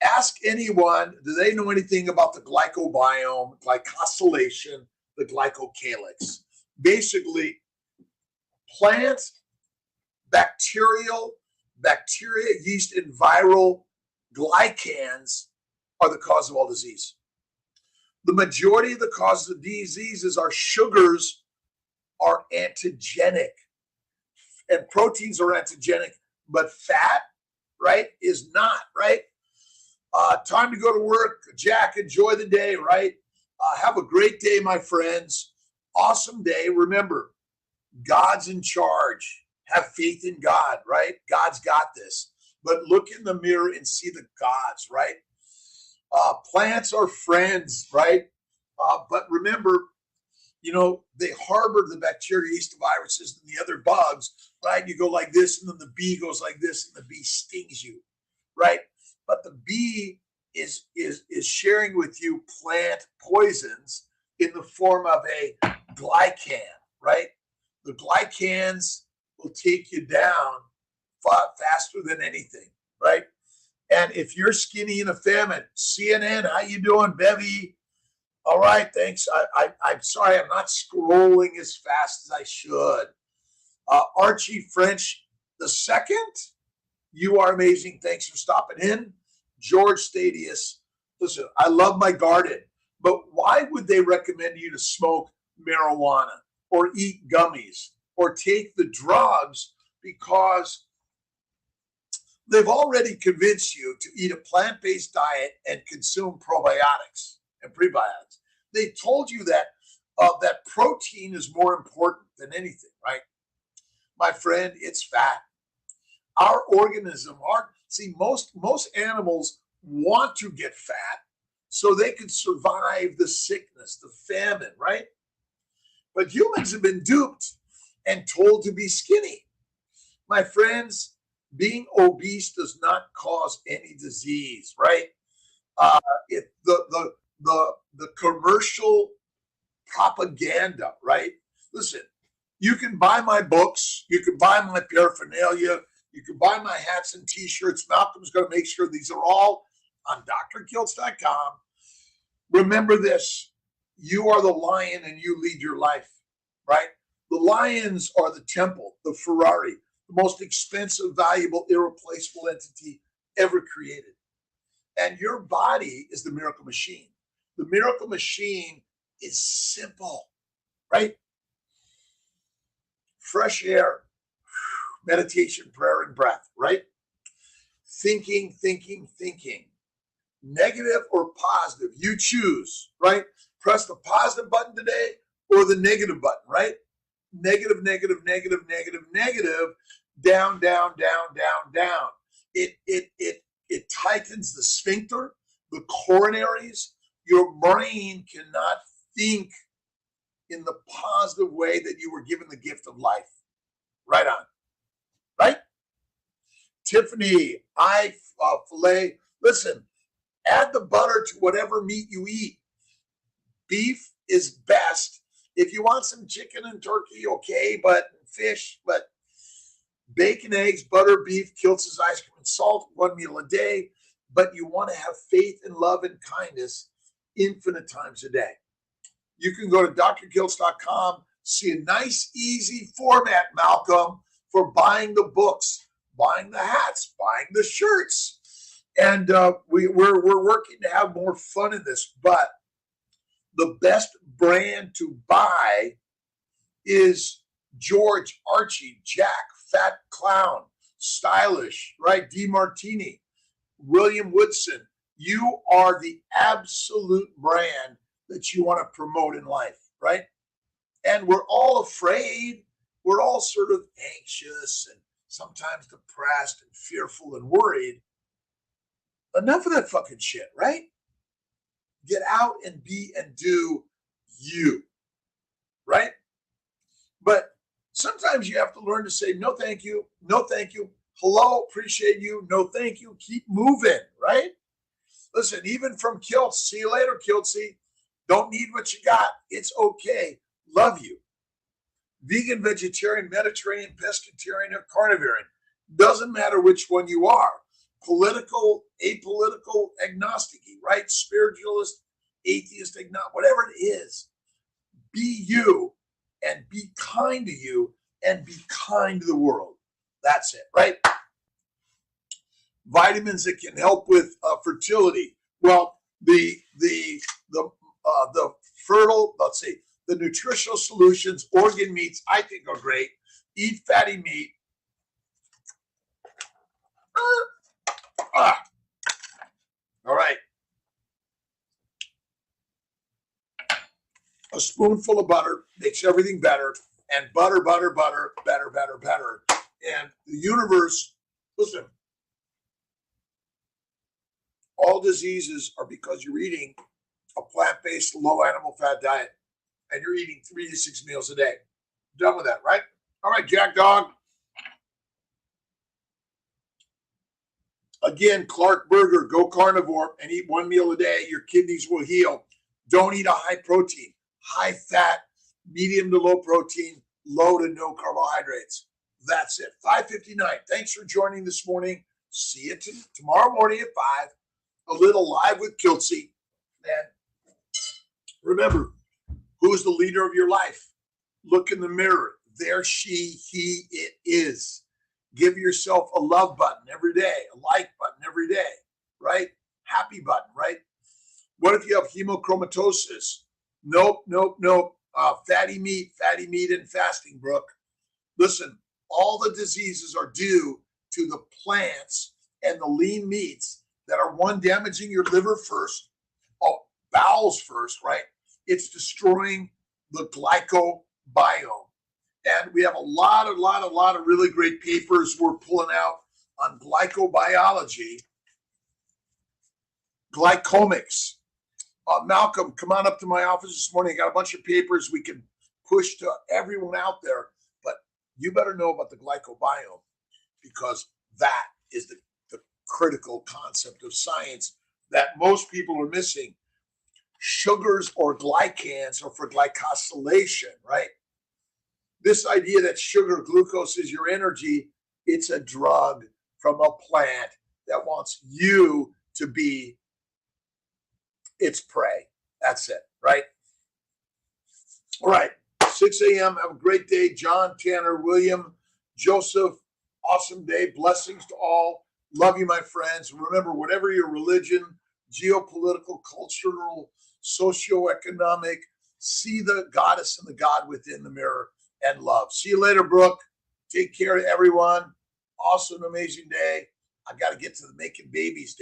Ask anyone, do they know anything about the glycobiome, glycosylation, the glycocalyx? Basically, plants, bacteria, yeast, and viral glycans are the cause of all disease. The majority of the causes of diseases are sugars are antigenic, and proteins are antigenic, but fat, right, is not, right? Time to go to work. Jack, enjoy the day, right? Have a great day, my friends. Awesome day. Remember, God's in charge. Have faith in God, right? God's got this. But look in the mirror and see the gods, right? Plants are friends, right? But remember, they harbor the bacteria, yeast, viruses, and the other bugs, right? You go like this, and then the bee goes like this, and the bee stings you, right? But the bee is sharing with you plant poisons in the form of a glycan, right? The glycans will take you down faster than anything, right? And if you're skinny in a famine, CNN, how you doing, Bevy? All right, thanks. I'm sorry, I'm not scrolling as fast as I should. Archie French the second, you are amazing. Thanks for stopping in. George Thaddeus, listen, I love my garden, but why would they recommend you to smoke marijuana or eat gummies or take the drugs? Because they've already convinced you to eat a plant-based diet and consume probiotics and prebiotics. They told you that that protein is more important than anything, right? My friend, it's fat. Our organism, most animals want to get fat so they can survive the sickness, the famine, right? But humans have been duped and told to be skinny. My friends, being obese does not cause any disease, right? The commercial propaganda, right? Listen, you can buy my books. You can buy my paraphernalia. You can buy my hats and t-shirts. Malcolm's going to make sure these are all on drkiltz.com. Remember this. You are the lion and you lead your life, right? The lions are the temple, the Ferrari, the most expensive, valuable, irreplaceable entity ever created. And your body is the miracle machine. The miracle machine is simple, right? Fresh air, meditation, prayer, and breath, right? Thinking. Negative or positive, you choose, right? Press the positive button today or the negative button, right? Negative. Down. It tightens the sphincter, the coronaries. Your brain cannot think in the positive way that you were given the gift of life. Right on. Right? Tiffany, filet. Listen, add the butter to whatever meat you eat. Beef is best. If you want some chicken and turkey, okay, but fish, but bacon, eggs, butter, beef, Kiltz's ice cream and salt, 1 meal a day. But you want to have faith and love and kindness infinite times a day. You can go to drkiltz.com, see a nice, easy format, Malcolm, for buying the books, buying the hats, buying the shirts. And we're working to have more fun in this. But the best brand to buy is George, Archie, Jack, Fat Clown, Stylish, right? DeMartini, William Woodson. You are the absolute brand that you want to promote in life, right? And we're all afraid. We're all sort of anxious and sometimes depressed and fearful and worried. Enough of that fucking shit, right? Get out and be and do you, right? But sometimes you have to learn to say, no, thank you. No, thank you. Hello, appreciate you. No, thank you. Keep moving, right? Listen, even from Kiltz, see you later, Kiltzy. Don't need what you got. It's okay. Love you. Vegan, vegetarian, Mediterranean, pescatarian, or carnivore. Doesn't matter which one you are. Political, apolitical, agnostic, right? Spiritualist, atheist, agnostic, whatever it is. Be you and be kind to you and be kind to the world. That's it, right? Vitamins that can help with fertility. Well, the nutritional solutions, organ meats, I think are great. Eat fatty meat. All right. A spoonful of butter makes everything better. And butter. And the universe, listen, all diseases are because you're eating a plant-based, low animal fat diet. And you're eating 3 to 6 meals a day. Done with that, right? All right, Jack Dog. Again, Clark Burger, go carnivore and eat 1 meal a day. Your kidneys will heal. Don't eat a high protein, high fat, medium to low protein, low to no carbohydrates. That's it. 5:59. Thanks for joining this morning. See you tomorrow morning at 5. A little live with Kiltzy. And remember, who's the leader of your life? Look in the mirror. There, she, he, it is. Give yourself a love button every day, a like button every day, right? Happy button, right? What if you have hemochromatosis? Nope. Fatty meat and fasting, Brooke. Listen, all the diseases are due to the plants and the lean meats that are, one, damaging your liver first, bowels first, right? It's destroying the glycobiome. And we have a lot of really great papers we're pulling out on glycobiology, glycomics. Malcolm, come on up to my office this morning. I got a bunch of papers we can push to everyone out there, but you better know about the glycobiome because that is the critical concept of science that most people are missing. Sugars or glycans are for glycosylation, right? this idea that sugar, glucose is your energy, it's a drug from a plant that wants you to be its prey. That's it, right? All right, 6 a.m. Have a great day. John, Tanner, William, Joseph, awesome day. Blessings to all. Love you, my friends. Remember, whatever your religion, geopolitical, cultural, socioeconomic, see the goddess and the God within the mirror and love. See you later, Brooke. Take care of everyone. Awesome, amazing day. I got to get to the making babies day.